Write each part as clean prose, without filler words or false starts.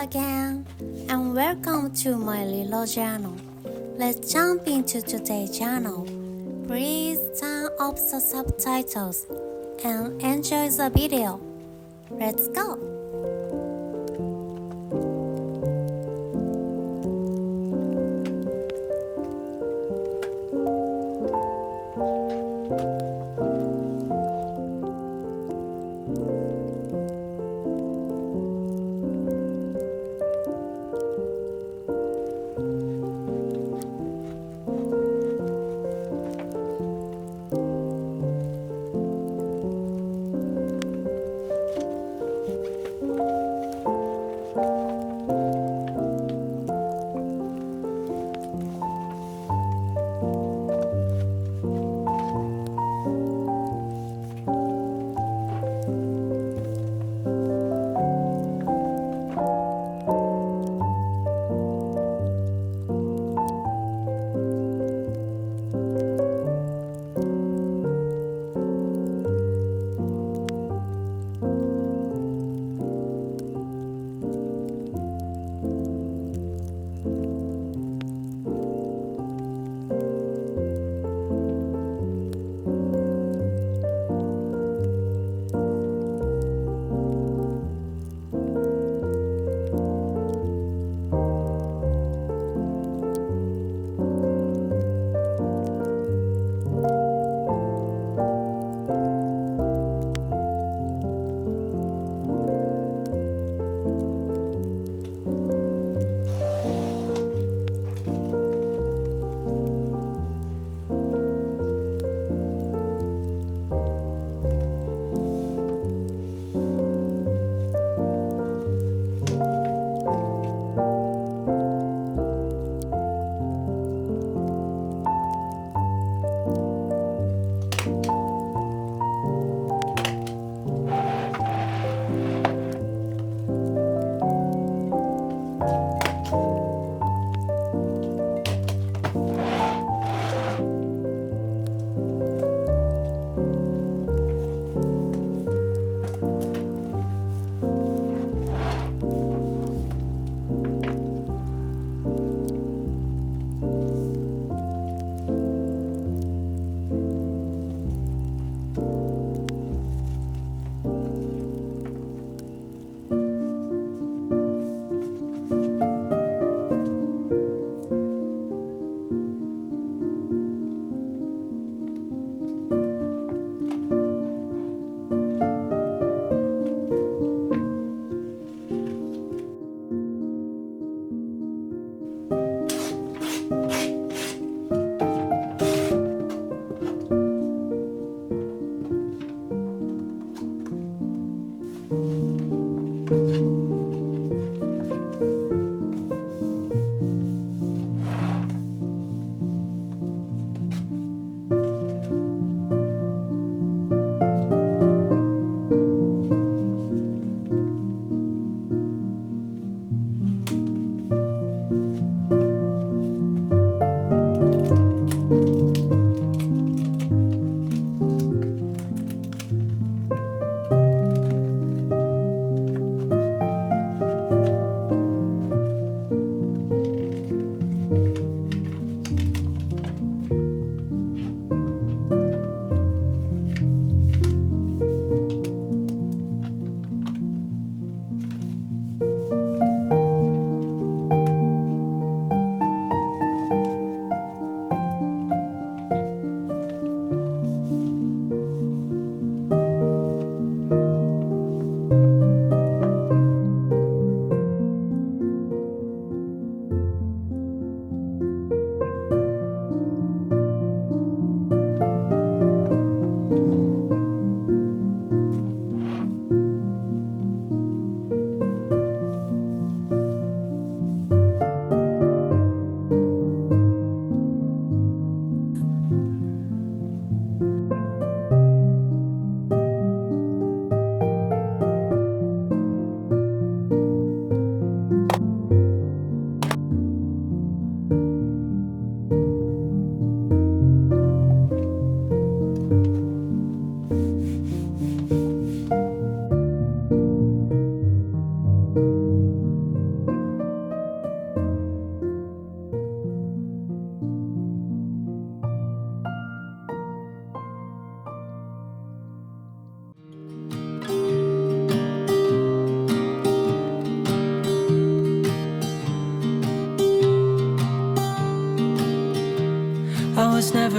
again, and welcome to my little channel. Let's jump into today's channel. Please turn off the subtitles and enjoy the video. Let's go!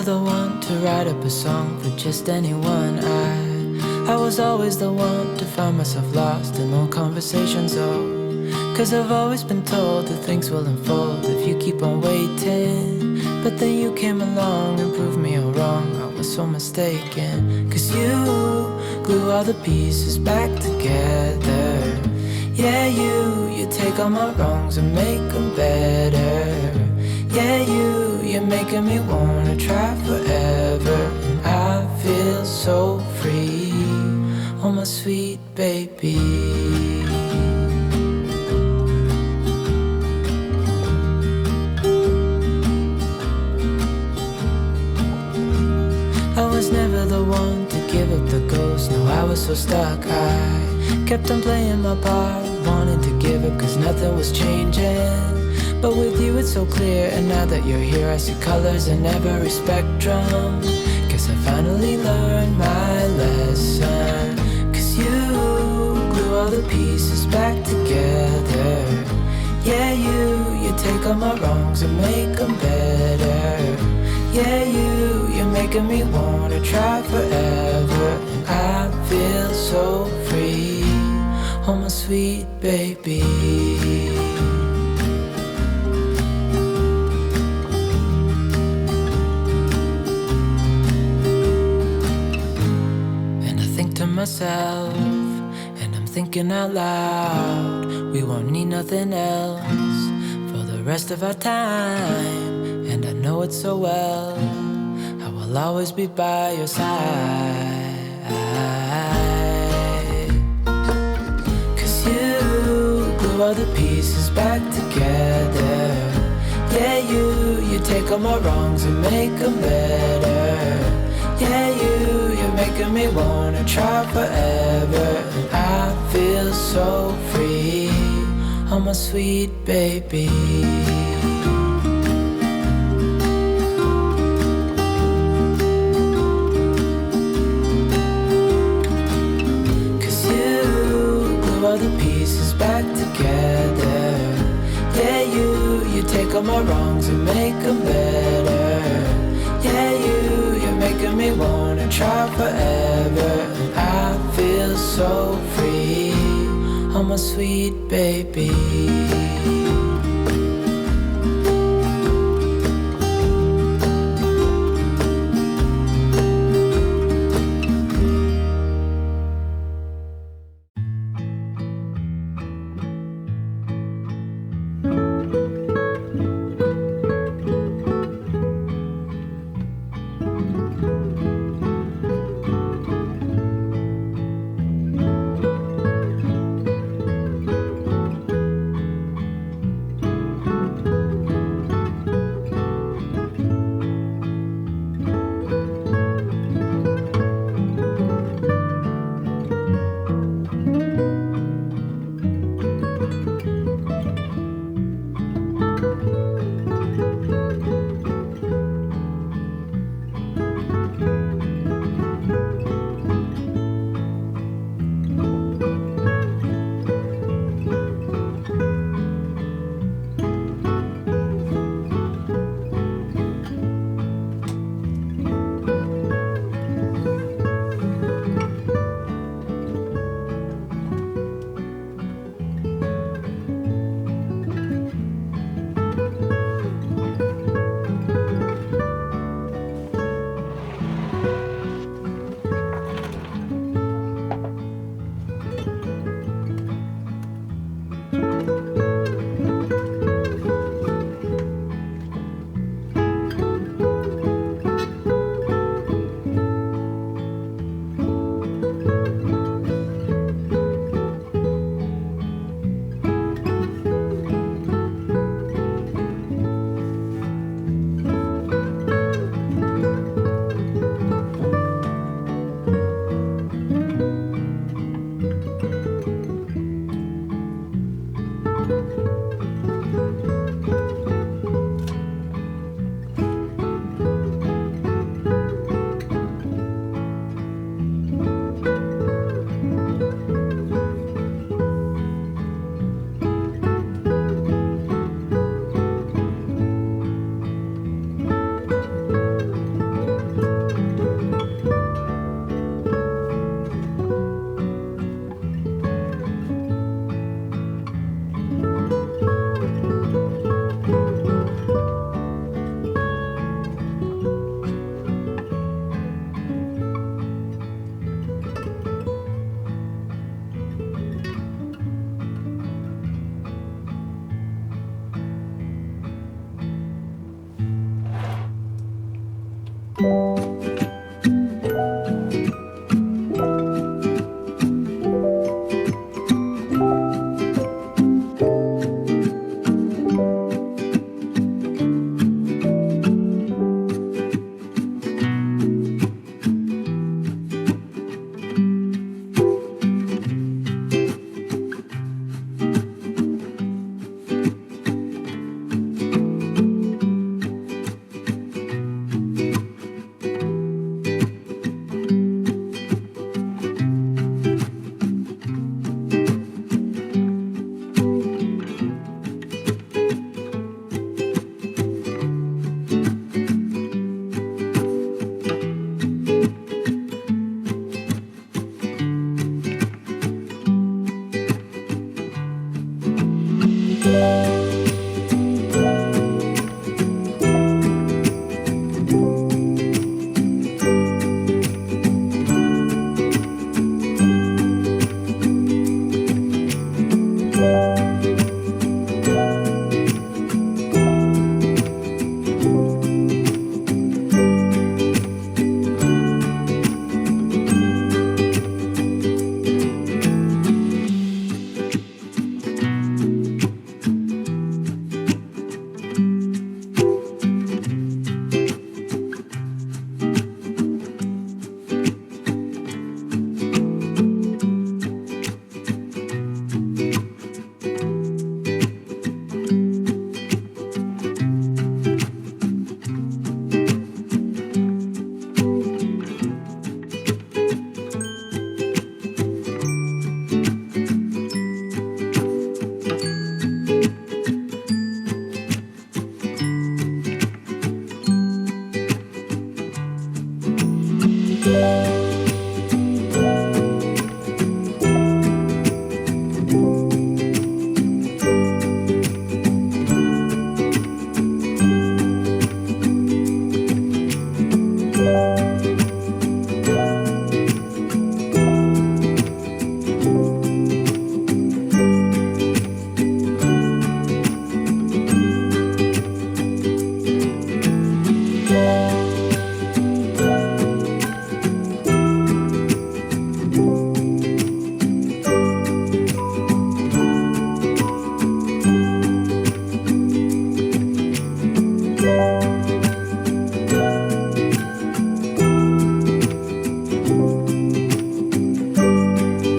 never the one to write up a song for just anyone. I was always the one to find myself lost in long conversations, oh. Cause I've always been told that things will unfold if you keep on waiting. But then you came along and proved me all wrong. I was so mistaken. Cause you glue all the pieces back together. Yeah, you take all my wrongs and make them better. Yeah, you're making me wanna try forever. And I feel so free, oh my sweet baby. I was never the one to give up the ghost. No, I was so stuck. I kept on playing my part, wanting to give up cause nothing was changing. But with you it's so clear, and now that you're here I see colors in every spectrum. Guess I finally learned my lesson. Cause you glue all the pieces back together. Yeah, you take all my wrongs and make them better. Yeah, you're making me wanna try forever. And I feel so free, oh my sweet baby. And I think to myself, and I'm thinking out loud, we won't need nothing else for the rest of our time. And I know it so well, I will always be by your side. Cause you glue all the pieces back together. Yeah, you take all my wrongs and make them better. Yeah, you're making me wanna try forever. And I feel so free, oh my sweet baby. All the pieces back together. Yeah, you take all my wrongs and make them better. Yeah, you're making me wanna try forever. And I feel so free, oh my sweet baby.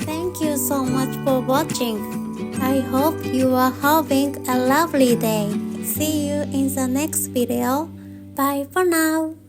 Thank you so much for watching. I hope you are having a lovely day. See you in the next video. Bye for now.